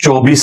24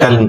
10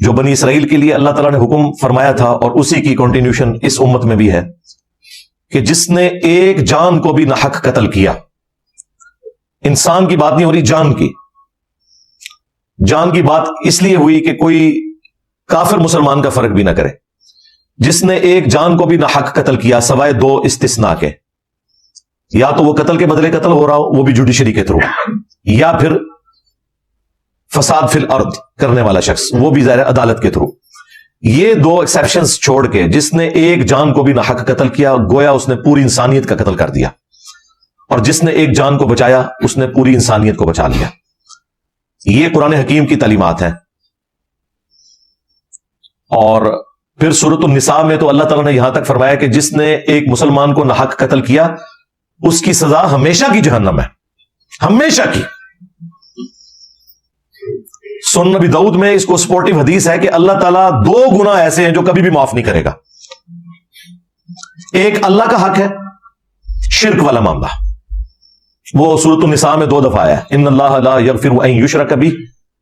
جو بنی اسرائیل کے لیے اللہ تعالیٰ نے حکم فرمایا تھا، اور اسی کی کنٹینیوشن اس امت میں بھی ہے، کہ جس نے ایک جان کو بھی ناحق قتل کیا، انسان کی بات نہیں ہو رہی، جان کی، جان کی بات اس لیے ہوئی کہ کوئی کافر مسلمان کا فرق بھی نہ کرے، جس نے ایک جان کو بھی ناحق قتل کیا سوائے دو استثناء کے، یا تو وہ قتل کے بدلے قتل ہو رہا ہو، وہ بھی جوڈیشری کے تھرو، یا پھر فساد فی الارض کرنے والا شخص، وہ بھی ظاہر عدالت کے تھرو۔ یہ دو ایکسیپشنز چھوڑ کے جس نے ایک جان کو بھی ناحق قتل کیا، گویا اس نے پوری انسانیت کا قتل کر دیا، اور جس نے ایک جان کو بچایا اس نے پوری انسانیت کو بچا لیا۔ یہ قرآن حکیم کی تعلیمات ہیں۔ اور پھر سورۃ النساء میں تو اللہ تعالیٰ نے یہاں تک فرمایا کہ جس نے ایک مسلمان کو ناحق قتل کیا اس کی سزا ہمیشہ کی جہنم ہے، ہمیشہ کی۔ سنن نبی داؤد میں اس کو سپورٹیو حدیث ہے کہ اللہ تعالیٰ دو گناہ ایسے ہیں جو کبھی بھی معاف نہیں کرے گا۔ ایک اللہ کا حق ہے، شرک والا معاملہ، وہ سورۃ النساء میں 2 دفعہ آیا ہے، ان اللہ لا یغفر ان یشرک بہ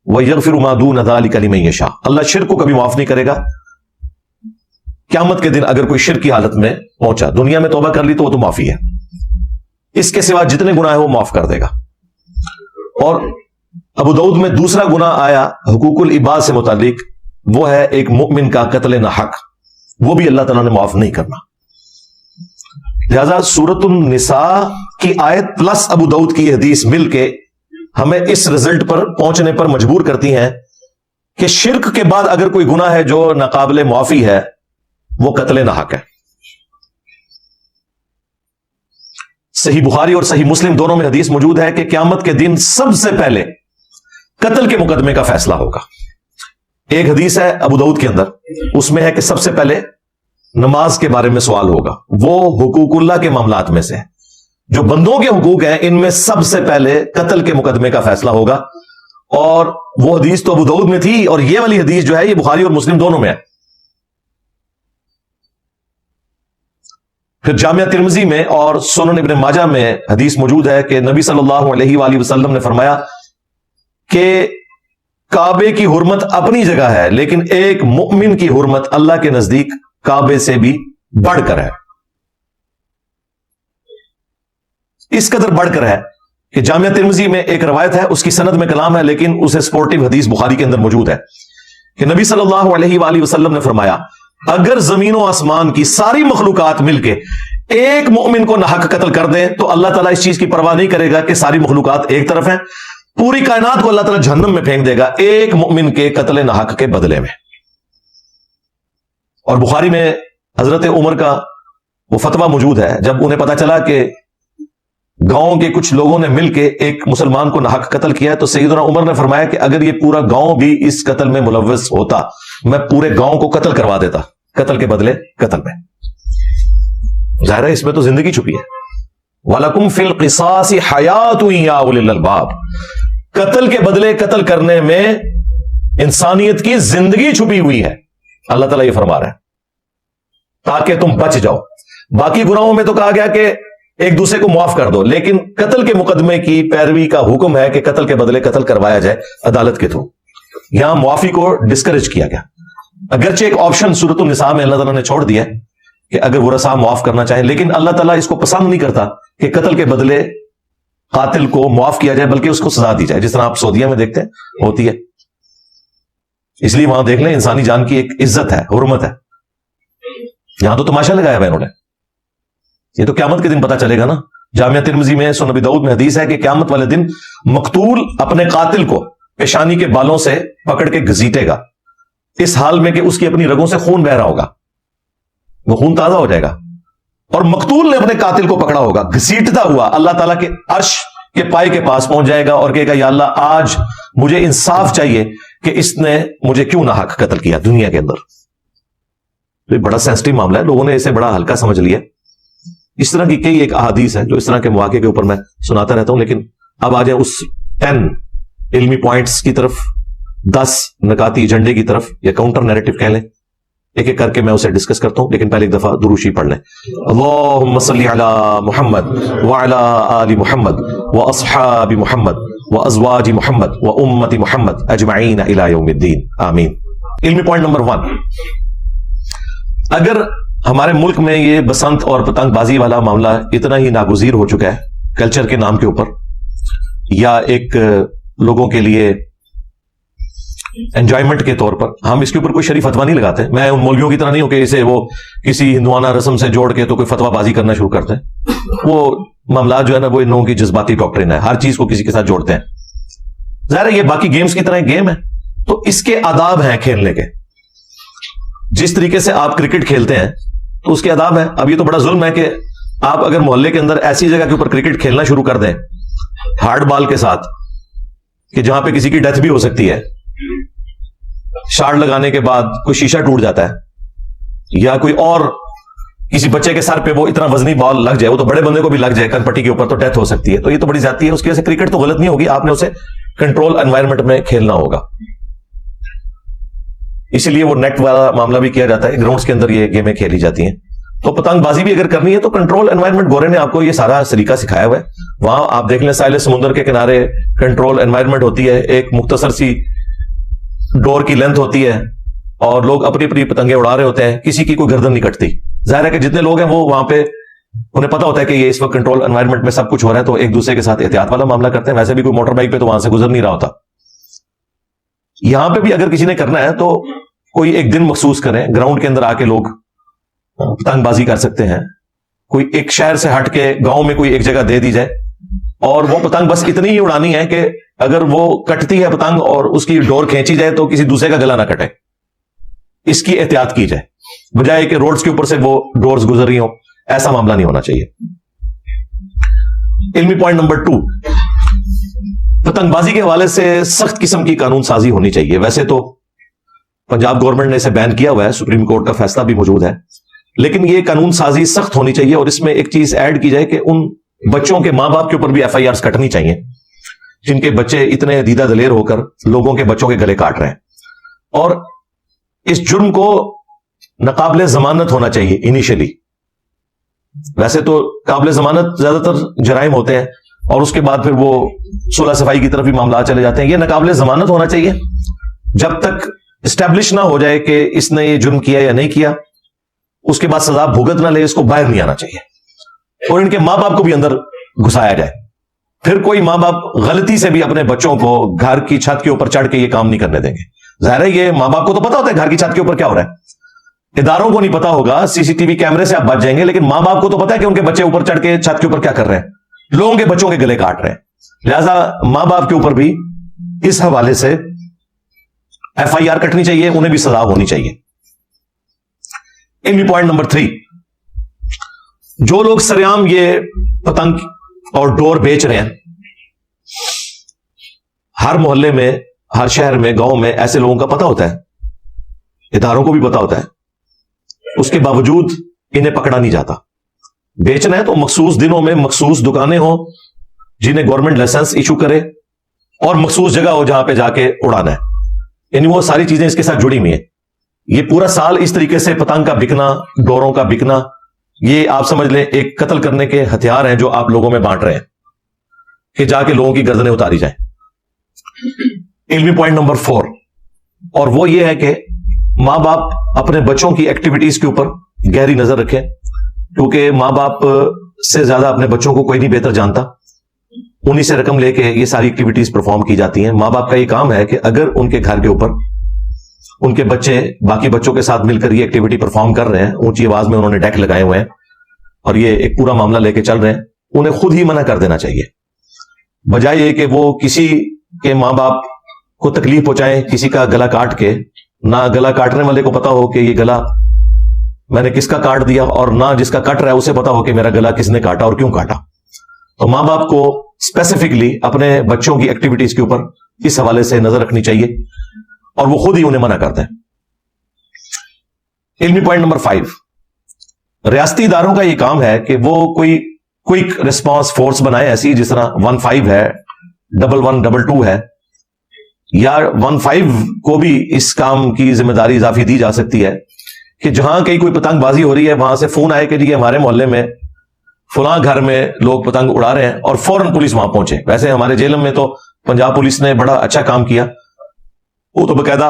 ویغفر ما دون ذلک لمن یشاء۔ اللہ شرک کو کبھی معاف نہیں کرے گا۔ قیامت کے دن اگر کوئی شرک کی حالت میں پہنچا، دنیا میں توبہ کر لی تو وہ تو معافی ہے، اس کے سوا جتنے گناہ ہیں وہ معاف کر دے گا۔ اور ابو داؤد میں دوسرا گناہ آیا حقوق العباد سے متعلق، وہ ہے ایک مؤمن کا قتل ناحق، وہ بھی اللہ تعالیٰ نے معاف نہیں کرنا۔ لہذا سورۃ النساء کی آیت پلس ابو داؤد کی حدیث مل کے ہمیں اس رزلٹ پر پہنچنے پر مجبور کرتی ہیں کہ شرک کے بعد اگر کوئی گناہ ہے جو ناقابل معافی ہے وہ قتل ناحق ہے۔ صحیح بخاری اور صحیح مسلم دونوں میں حدیث موجود ہے کہ قیامت کے دن سب سے پہلے قتل کے مقدمے کا فیصلہ ہوگا۔ ایک حدیث ہے ابو داؤد کے اندر، اس میں ہے کہ سب سے پہلے نماز کے بارے میں سوال ہوگا، وہ حقوق اللہ کے معاملات میں سے ہے، جو بندوں کے حقوق ہیں ان میں سب سے پہلے قتل کے مقدمے کا فیصلہ ہوگا۔ اور وہ حدیث تو ابو داؤد میں تھی، اور یہ والی حدیث جو ہے یہ بخاری اور مسلم دونوں میں ہے۔ پھر جامعہ ترمذی میں اور سنن ابن ماجہ میں حدیث موجود ہے کہ نبی صلی اللہ علیہ وآلہ وسلم نے فرمایا کہ کعبے کی حرمت اپنی جگہ ہے، لیکن ایک مؤمن کی حرمت اللہ کے نزدیک کعبے سے بھی بڑھ کر ہے، اس قدر بڑھ کر ہے کہ جامعہ ترمذی میں ایک روایت ہے، اس کی سند میں کلام ہے، لیکن اسے سپورٹیو حدیث بخاری کے اندر موجود ہے کہ نبی صلی اللہ علیہ وآلہ وسلم نے فرمایا اگر زمین و آسمان کی ساری مخلوقات مل کے ایک مؤمن کو ناحق قتل کر دیں تو اللہ تعالیٰ اس چیز کی پرواہ نہیں کرے گا کہ ساری مخلوقات ایک طرف ہیں، پوری کائنات کو اللہ تعالیٰ جہنم میں پھینک دے گا ایک مؤمن کے قتل ناحق کے بدلے میں۔ اور بخاری میں حضرت عمر کا وہ فتویٰ موجود ہے، جب انہیں پتا چلا کہ گاؤں کے کچھ لوگوں نے مل کے ایک مسلمان کو ناحق قتل کیا ہے تو سیدنا عمر نے فرمایا کہ اگر یہ پورا گاؤں بھی اس قتل میں ملوث ہوتا میں پورے گاؤں کو قتل کروا دیتا، قتل کے بدلے قتل میں۔ ظاہر ہے اس میں تو زندگی چھپی ہے، وَلَكُمْ فِي الْقِصَاصِ حَيَاةٌ يَا أُولِي الْأَلْبَابِ، قتل کے بدلے قتل کرنے میں انسانیت کی زندگی چھپی ہوئی ہے، اللہ تعالیٰ یہ فرما رہا ہے تاکہ تم بچ جاؤ۔ باقی گناہوں میں تو کہا گیا کہ ایک دوسرے کو معاف کر دو، لیکن قتل کے مقدمے کی پیروی کا حکم ہے کہ قتل کے بدلے قتل کروایا جائے عدالت کے تھرو۔ یہاں معافی کو ڈسکریج کیا گیا، اگرچہ ایک آپشن سورۃ النساء میں اللہ تعالیٰ نے چھوڑ دیا کہ اگر ورثاء معاف کرنا چاہیں، لیکن اللہ تعالیٰ اس کو پسند نہیں کرتا کہ قتل کے بدلے قاتل کو معاف کیا جائے، بلکہ اس کو سزا دی جائے، جس طرح آپ سعودیہ میں دیکھتے ہیں ہوتی ہے۔ اس لیے وہاں دیکھ لیں انسانی جان کی ایک عزت ہے، حرمت ہے، یہاں تو تماشا لگایا ہوا انہوں نے۔ یہ تو قیامت کے دن پتا چلے گا نا۔ جامعہ ترمذی میں سنن نبی داؤد میں حدیث ہے کہ قیامت والے دن مقتول اپنے قاتل کو پیشانی کے بالوں سے پکڑ کے گھسیٹے گا، اس حال میں کہ اس کی اپنی رگوں سے خون بہ رہا ہوگا، وہ خون تازہ ہو جائے گا، اور مقتول نے اپنے قاتل کو پکڑا ہوگا گھسیٹتا ہوا اللہ تعالیٰ کے عرش کے پائے کے پاس پہنچ جائے گا اور کہے گا یا اللہ آج مجھے انصاف چاہیے کہ اس نے مجھے کیوں ناحق قتل کیا دنیا کے اندر۔ یہ بڑا سینسٹیو معاملہ ہے، لوگوں نے اسے بڑا ہلکا سمجھ لیا۔ اس طرح کی کئی ایک احادیث ہیں جو اس طرح کے مواقع کے اوپر میں سناتا رہتا ہوں، لیکن اب آ جائیں اس 10 علمی پوائنٹس کی طرف، 10 نکاتی ایجنڈے کی طرف، یا کاؤنٹر نیریٹو کہہ لیں، ایک ایک کر کے میں اسے ڈسکس کرتا ہوں، لیکن پہلے ایک دفعہ درود شریف پڑھ لیں۔ اللہم صلی علی محمد وعلی آل محمد واصحاب محمد وازواج محمد وامت محمد اجمعین الی یوم الدین، آمین۔ علمی پوائنٹ نمبر 1، اگر ہمارے ملک میں یہ بسنت اور پتنگ بازی والا معاملہ اتنا ہی ناگزیر ہو چکا ہے کلچر کے نام کے اوپر، یا ایک لوگوں کے لیے انجوائمنٹ کے طور پر، ہم اس کے اوپر کوئی شریف فتویٰ نہیں لگاتے. میں ان مولویوں کی طرح نہیں ہوں کہ اسے وہ کسی ہندوانہ رسم سے جوڑ کے تو کوئی فتویٰ بازی کرنا شروع کرتے ہیں. وہ معاملات جو ہے نا وہ ان لوگوں کی جذباتی ڈاکٹرن ہے، ہر چیز کو کسی کے ساتھ جوڑتے ہیں. ظاہر ہے یہ باقی گیمز کی طرح ایک گیم ہے، تو اس کے آداب ہیں کھیلنے کے. جس طریقے سے آپ کرکٹ کھیلتے ہیں تو اس کے آداب ہیں. اب یہ تو بڑا ظلم ہے کہ آپ اگر محلے کے اندر ایسی جگہ کے اوپر کرکٹ کھیلنا شروع کر دیں ہارڈ بال کے ساتھ کہ جہاں پہ کسی کی ڈیتھ بھی ہو سکتی ہے، شاٹ لگانے کے بعد کوئی شیشہ ٹوٹ جاتا ہے، یا کوئی اور کسی بچے کے سر پہ وہ اتنا وزنی بال لگ جائے، وہ تو بڑے بندے کو بھی لگ جائے کن پٹی کے اوپر، تو ڈیتھ ہو سکتی ہے. تو یہ تو بڑی زیادتی ہے. اس کی وجہ سے کرکٹ تو غلط نہیں ہوگی، آپ نے اسے کنٹرول انوائرمنٹ میں کھیلنا ہوگا. اسی لیے وہ نیٹ والا معاملہ بھی کیا جاتا ہے، گراؤنڈز کے اندر یہ گیمیں کھیلی جاتی ہیں. تو پتنگ بازی بھی اگر کرنی ہے تو کنٹرول انوائرمنٹ، گورے نے آپ کو یہ سارا طریقہ سکھایا ہوا ہے. وہاں آپ دیکھ لیں ساحل سمندر کے کنارے کنٹرول انوائرمنٹ ہوتی ہے، ایک مختصر سی ڈور کی لینتھ ہوتی ہے اور لوگ اپنی اپنی پتنگیں اڑا رہے ہوتے ہیں، کسی کی کوئی گردن نہیں کٹتی. ظاہر ہے کہ جتنے لوگ ہیں وہ وہاں پہ انہیں پتا ہوتا ہے کہ یہ اس وقت کنٹرول انوائرمنٹ میں سب کچھ ہو رہا ہے، تو ایک دوسرے کے ساتھ احتیاط والا معاملہ کرتے ہیں. ویسے بھی کوئی موٹر بائک پہ تو وہاں سے گزر نہیں رہا ہوتا. یہاں پہ بھی اگر کسی نے کرنا ہے تو کوئی ایک دن مخصوص کریں، گراؤنڈ کے اندر آ کے لوگ پتنگ بازی کر سکتے ہیں. کوئی ایک شہر سے ہٹ کے گاؤں میں کوئی ایک جگہ دے دی جائے، اور وہ پتنگ بس اتنی ہی اڑانی ہے کہ اگر وہ کٹتی ہے پتنگ اور اس کی ڈور کھینچی جائے تو کسی دوسرے کا گلا نہ کٹے. اس کی احتیاط کی جائے، بجائے کہ روڈز کے اوپر سے وہ ڈورز گزر رہی ہوں. ایسا معاملہ نہیں ہونا چاہیے. علمی پوائنٹ نمبر 2، پتنگ بازی کے حوالے سے سخت قسم کی قانون سازی ہونی چاہیے. ویسے تو پنجاب گورنمنٹ نے اسے بین کیا ہوا ہے، سپریم کورٹ کا فیصلہ بھی موجود ہے، لیکن یہ قانون سازی سخت ہونی چاہیے. اور اس میں ایک چیز ایڈ کی جائے کہ ان بچوں کے ماں باپ کے اوپر بھی ایف آئی آرز کٹنی چاہیے جن کے بچے اتنے دیدہ دلیر ہو کر لوگوں کے بچوں کے گلے کاٹ رہے ہیں. اور اس جرم کو ناقابل ضمانت ہونا چاہیے انیشلی. ویسے تو قابل ضمانت زیادہ تر جرائم ہوتے ہیں اور اس کے بعد پھر وہ صلح صفائی کی طرف بھی معاملات چلے جاتے ہیں. یہ ناقابل ضمانت ہونا چاہیے. جب تک اسٹیبلش نہ ہو جائے کہ اس نے یہ جرم کیا یا نہیں کیا، اس کے بعد سزا بھگت نہ لے، اس کو باہر نہیں آنا چاہیے. اور ان کے ماں باپ کو بھی اندر گھسایا جائے. پھر کوئی ماں باپ غلطی سے بھی اپنے بچوں کو گھر کی چھت کے اوپر چڑھ کے یہ کام نہیں کرنے دیں گے. ظاہر ہے یہ ماں باپ کو تو پتا ہوتا ہے گھر کی چھت کے اوپر کیا ہو رہا ہے، اداروں کو نہیں پتا ہوگا، سی سی ٹی وی کیمرے سے آپ بچ جائیں گے، لیکن ماں باپ کو تو پتا ہے کہ ان کے بچے اوپر چڑھ کے چھت کے اوپر کیا کر رہے ہیں، لوگوں کے بچوں کے گلے کاٹ رہے ہیں. لہذا ماں باپ کے اوپر بھی اس حوالے سے ایف آئی آر کٹنی چاہیے، انہیں بھی سزا ہونی چاہیے. علمی پوائنٹ نمبر 3، جو لوگ سریعام یہ پتنگ اور ڈور بیچ رہے ہیں، ہر محلے میں، ہر شہر میں، گاؤں میں ایسے لوگوں کا پتہ ہوتا ہے، اداروں کو بھی پتہ ہوتا ہے، اس کے باوجود انہیں پکڑا نہیں جاتا. بیچنا ہے تو مخصوص دنوں میں مخصوص دکانیں ہوں جنہیں گورنمنٹ لائسنس ایشو کرے، اور مخصوص جگہ ہو جہاں پہ جا کے اڑانا ہے. یعنی وہ ساری چیزیں اس کے ساتھ جڑی ہوئی ہیں. یہ پورا سال اس طریقے سے پتنگ کا بکنا، ڈوروں کا بکنا، یہ آپ سمجھ لیں ایک قتل کرنے کے ہتھیار ہیں جو آپ لوگوں میں بانٹ رہے ہیں کہ جا کے لوگوں کی گردنیں اتاری جائیں. علمی پوائنٹ نمبر 4، اور وہ یہ ہے کہ ماں باپ اپنے بچوں کی ایکٹیویٹیز کے اوپر گہری نظر رکھیں، کیونکہ ماں باپ سے زیادہ اپنے بچوں کو کوئی نہیں بہتر جانتا. انہی سے رقم لے کے یہ ساری ایکٹیویٹیز پرفارم کی جاتی ہیں. ماں باپ کا یہ کام ہے کہ اگر ان کے گھر کے اوپر ان کے بچے باقی بچوں کے ساتھ مل کر یہ ایکٹیویٹی پرفارم کر رہے ہیں، اونچی آواز میں انہوں نے ڈیک لگائے ہوئے ہیں اور یہ ایک پورا معاملہ لے کے چل رہے ہیں، انہیں خود ہی منع کر دینا چاہیے، بجائے یہ کہ وہ کسی کے ماں باپ کو تکلیف پہنچائیں کسی کا گلا کاٹ کے. نہ گلا کاٹنے والے کو پتا ہو کہ یہ گلا میں نے کس کا کاٹ دیا، اور نہ جس کا کٹ رہا ہے اسے پتا ہو کہ میرا گلا کس نے کاٹا اور کیوں کاٹا. تو ماں باپ کو اسپیسیفکلی اپنے بچوں کی ایکٹیویٹیز کے اوپر اس حوالے سے نظر رکھنی چاہیے اور وہ خود ہی انہیں منع کرتے ہیں. علمی پوائنٹ نمبر 5، ریاستی اداروں کا یہ کام ہے کہ وہ کوئی کوئک ریسپانس فورس بنائے، ایسی جس طرح 15 ہے، 1122 ہے، یا 15 کو بھی اس کام کی ذمہ داری اضافی دی جا سکتی ہے کہ جہاں کہیں کوئی پتنگ بازی ہو رہی ہے وہاں سے فون آئے کہ جی ہمارے محلے میں فلاں گھر میں لوگ پتنگ اڑا رہے ہیں، اور فوراً پولیس وہاں پہنچے. ویسے ہمارے جیلم میں تو پنجاب پولیس نے بڑا اچھا کام کیا، وہ تو باقاعدہ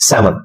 7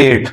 8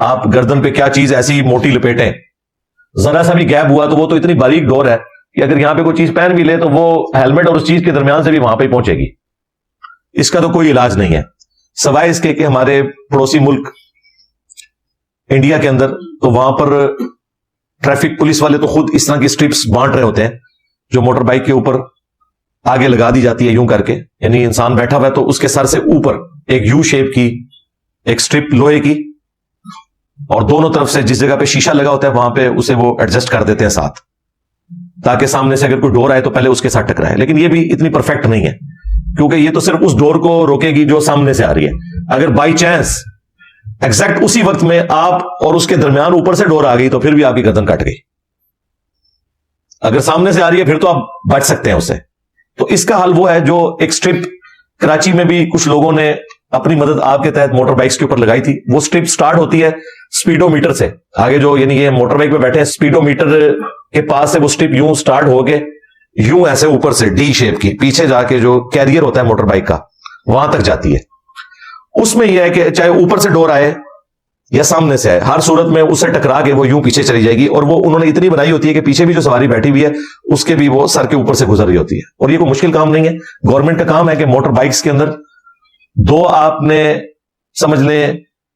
آپ گردن پہ کیا چیز ایسی موٹی لپیٹیں, ذرا سا بھی گیپ ہوا تو وہ تو اتنی باریک ڈور ہے کہ اگر یہاں پہ کوئی چیز پہن بھی لے تو وہ ہیلمٹ اور اس چیز کے درمیان سے بھی وہاں پہ پہنچے گی. اس کا تو کوئی علاج نہیں ہے, سوائے اس کے کہ ہمارے پڑوسی ملک انڈیا کے اندر تو وہاں پر ٹریفک پولیس والے تو خود اس طرح کی اسٹرپس بانٹ رہے ہوتے ہیں جو موٹر بائک کے اوپر آگے لگا دی جاتی ہے یوں کر کے, یعنی انسان بیٹھا ہوا ہے تو اس کے سر سے اوپر ایک یو شیپ کی ایک اسٹرپ لوہے کی, اور دونوں طرف سے جس جگہ پہ شیشہ لگا ہوتا ہے وہاں پہ اسے وہ ایڈجسٹ کر دیتے ہیں ساتھ, تاکہ سامنے سے اگر کوئی ڈور آئے تو پہلے اس کے ساتھ ٹکرائے. لیکن یہ بھی اتنی پرفیکٹ نہیں ہے کیونکہ یہ تو صرف اس ڈور کو روکے گی جو سامنے سے آ رہی ہے. اگر بائی چانس ایگزیکٹ اسی وقت میں آپ اور اس کے درمیان اوپر سے ڈور آ گئی تو پھر بھی آپ کی گردن کٹ گئی. اگر سامنے سے آ رہی ہے پھر تو آپ بچ سکتے ہیں اس سے. تو اس کا حل وہ ہے جو ایک اسٹرپ کراچی میں بھی کچھ لوگوں نے اپنی مدد آپ کے تحت موٹر بائکس کے اوپر لگائی تھی. وہ اسٹرپ سٹارٹ ہوتی ہے سپیڈو میٹر سے, آگے جو یعنی یہ موٹر بائک پہ بیٹھے ہیں سپیڈو میٹر کے پاس سے وہ اسٹرپ یوں سٹارٹ ہو کے یوں ایسے اوپر سے ڈی شیپ کی پیچھے جا کے جو کیریئر ہوتا ہے موٹر بائک کا وہاں تک جاتی ہے. اس میں یہ ہے کہ چاہے اوپر سے ڈور آئے یا سامنے سے آئے, ہر صورت میں اس سے ٹکرا کے وہ یوں پیچھے چلی جائے گی, اور وہ انہوں نے اتنی بنائی ہوتی ہے کہ پیچھے بھی جو سواری بیٹھی ہوئی ہے اس کے بھی وہ سر کے اوپر سے گزر رہی ہوتی ہے. اور یہ کوئی مشکل کام نہیں ہے, گورنمنٹ کا کام ہے کہ موٹر بائکس کے اندر دو آپ نے سمجھ لیں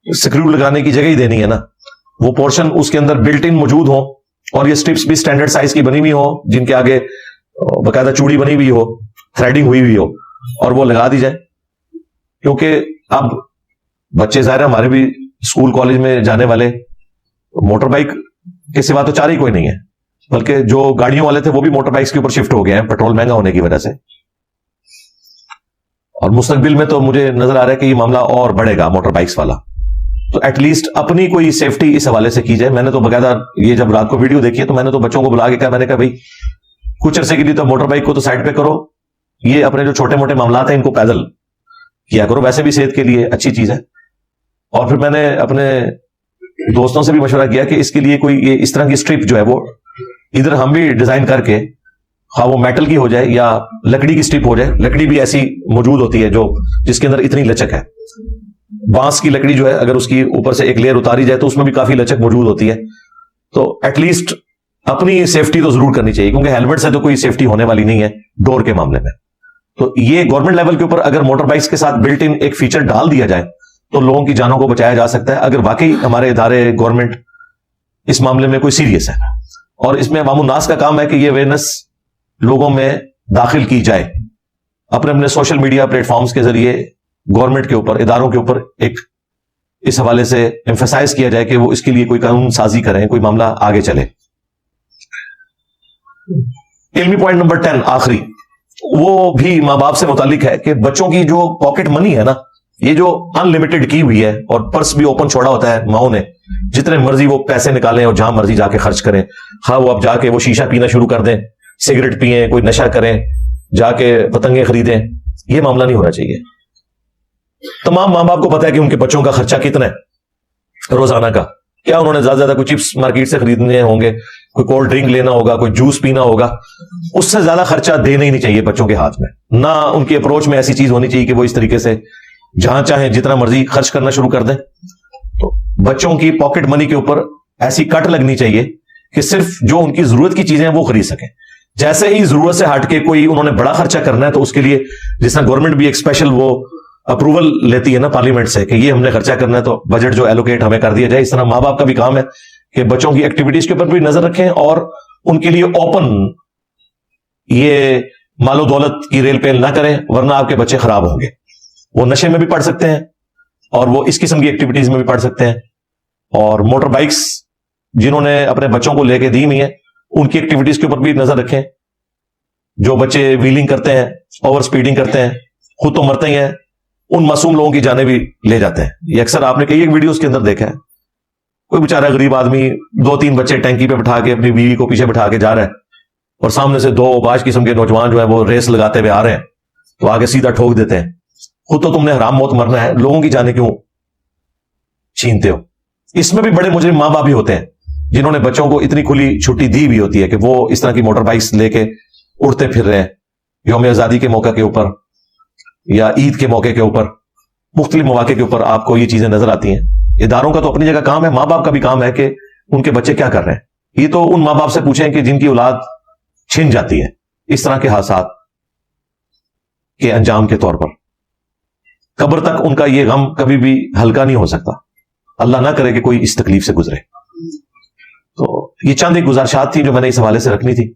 سکریو لگانے کی جگہ ہی دینی ہے نا, وہ پورشن اس کے اندر بلٹ ان موجود ہو, اور یہ اسٹرپس بھی اسٹینڈرڈ سائز کی بنی ہوئی ہو جن کے آگے باقاعدہ چوڑی بنی ہوئی ہو, تھریڈنگ ہوئی ہوئی ہو, اور وہ لگا دی جائے. کیونکہ اب بچے ظاہر ہمارے بھی اسکول کالج میں جانے والے موٹر بائک کے سوا تو چار ہی کوئی نہیں ہے, بلکہ جو گاڑیوں والے تھے وہ بھی موٹر بائکس کے اوپر شفٹ ہو گئے ہیں پیٹرول مہنگا ہونے کی وجہ سے. اور مستقبل میں تو مجھے نظر آ رہا ہے کہ یہ معاملہ اور بڑھے گا موٹر بائکس والا. تو ایٹ لیسٹ اپنی کوئی سیفٹی اس حوالے سے کی جائے. میں نے تو باقاعدہ یہ جب رات کو ویڈیو دیکھی ہے تو میں نے تو بچوں کو بلا کے کہا, میں نے کہا بھائی کچھ عرصے کے لیے تو موٹر بائک کو تو سائڈ پہ کرو, یہ اپنے جو چھوٹے موٹے معاملات ہیں ان کو پیدل کیا کرو, ویسے بھی صحت کے لیے اچھی چیز ہے. اور پھر میں نے اپنے دوستوں سے بھی مشورہ کیا کہ اس کے لیے کوئی یہ اس طرح کی اسٹرپ جو ہے وہ ادھر ہم بھی ڈیزائن کر کے, خواہ وہ میٹل کی ہو جائے یا لکڑی کی اسٹرپ ہو جائے. لکڑی بھی ایسی موجود ہوتی ہے جو جس کے اندر اتنی لچک ہے, بانس کی لکڑی جو ہے اگر اس کی اوپر سے ایک لیئر اتاری جائے تو اس میں بھی کافی لچک موجود ہوتی ہے. تو ایٹ لیسٹ اپنی سیفٹی تو ضرور کرنی چاہیے, کیونکہ ہیلمٹ سے تو کوئی سیفٹی ہونے والی نہیں ہے ڈور کے معاملے میں. تو یہ گورنمنٹ لیول کے اوپر اگر موٹر بائکس کے ساتھ بلٹ ان ایک فیچر ڈال دیا جائے تو لوگوں کی جانوں کو بچایا جا سکتا ہے, اگر واقعی ہمارے ادارے گورنمنٹ اس معاملے میں کوئی سیریس ہے. اور اس میں عوام الناس کا کام ہے کہ یہ اویئرنیس لوگوں میں داخل کی جائے, اپنے اپنے سوشل میڈیا پلیٹ فارمز کے ذریعے گورنمنٹ کے اوپر, اداروں کے اوپر ایک اس حوالے سے ایمفیسائز کیا جائے کہ وہ اس کے لیے کوئی قانون سازی کریں, کوئی معاملہ آگے چلے. علمی پوائنٹ نمبر 10 آخری, وہ بھی ماں باپ سے متعلق ہے کہ بچوں کی جو پاکٹ منی ہے نا, یہ جو ان لمیٹڈ کی ہوئی ہے اور پرس بھی اوپن چھوڑا ہوتا ہے ماؤں نے, جتنے مرضی وہ پیسے نکالیں اور جہاں مرضی جا کے خرچ کریں. ہاں وہ اب جا کے وہ شیشہ پینا شروع کر دیں, سگریٹ پئیں, کوئی نشہ کریں, جا کے پتنگیں خریدیں, یہ معاملہ نہیں ہونا چاہیے. تمام ماں باپ کو پتا ہے کہ ان کے بچوں کا خرچہ کتنا ہے روزانہ کا, کیا انہوں نے زیادہ سے زیادہ کوئی چپس مارکیٹ سے خریدنے ہوں گے, کوئی کولڈ ڈرنک لینا ہوگا, کوئی جوس پینا ہوگا, اس سے زیادہ خرچہ دینا ہی نہیں چاہیے بچوں کے ہاتھ میں. نہ ان کی اپروچ میں ایسی چیز ہونی چاہیے کہ وہ اس طریقے سے جہاں چاہیں جتنا مرضی خرچ کرنا شروع کر دیں. تو بچوں کی پاکٹ منی کے اوپر ایسی کٹ لگنی چاہیے کہ صرف جو ان کی ضرورت کی چیزیں ہیں وہ خرید سکیں. جیسے ہی ضرورت سے ہٹ کے کوئی انہوں نے بڑا خرچہ کرنا ہے تو اس کے لیے جس طرح گورنمنٹ بھی ایک اسپیشل وہ اپروول لیتی ہے نا پارلیمنٹ سے کہ یہ ہم نے خرچہ کرنا ہے تو بجٹ جو ایلوکیٹ ہمیں کر دیا جائے. اس طرح ماں باپ کا بھی کام ہے کہ بچوں کی ایکٹیویٹیز کے اوپر بھی نظر رکھیں اور ان کے لیے اوپن یہ مال و دولت کی ریل پیل نہ کریں, ورنہ آپ کے بچے خراب ہوں گے. وہ نشے میں بھی پڑھ سکتے ہیں اور وہ اس قسم کی ایکٹیویٹیز میں بھی پڑھ سکتے ہیں. اور موٹر بائکس جنہوں نے اپنے بچوں کو لے کے دی ہوئی ہیں ان کی ایکٹیویٹیز کے اوپر بھی نظر رکھیں. جو بچے ویلنگ کرتے ہیں, اوور سپیڈنگ کرتے ہیں, خود تو مرتے ہی ہیں, ان معصوم لوگوں کی جانیں بھی لے جاتے ہیں. یہ اکثر آپ نے کئی ایک ویڈیوز کے اندر دیکھا ہے, کوئی بیچارہ غریب آدمی 2-3 بچے ٹینکی پہ بٹھا کے اپنی بیوی کو پیچھے بٹھا کے جا رہا ہے اور سامنے سے 2 باش قسم کے نوجوان جو ہے وہ ریس لگاتے ہوئے آ رہے ہیں تو آگے سیدھا ٹھوک دیتے ہیں. خود تو تم نے حرام موت مرنا ہے, لوگوں کی جانیں کیوں چھینتے ہو. اس میں بھی بڑے مجرم ماں باپ بھی ہوتے ہیں جنہوں نے بچوں کو اتنی کھلی چھٹی دی بھی ہوتی ہے کہ وہ اس طرح کی موٹر بائکس لے کے اڑتے پھر رہے ہیں یوم آزادی کے موقع کے اوپر یا عید کے موقع کے اوپر. مختلف مواقع کے اوپر آپ کو یہ چیزیں نظر آتی ہیں. اداروں کا تو اپنی جگہ کام ہے, ماں باپ کا بھی کام ہے کہ ان کے بچے کیا کر رہے ہیں. یہ تو ان ماں باپ سے پوچھیں کہ جن کی اولاد چھن جاتی ہے اس طرح کے حادثات کے انجام کے طور پر, قبر تک ان کا یہ غم کبھی بھی ہلکا نہیں ہو سکتا. اللہ نہ کرے کہ کوئی اس تکلیف سے گزرے. تو یہ چند ایک گزارشات تھی جو میں نے اس حوالے سے رکھنی تھی.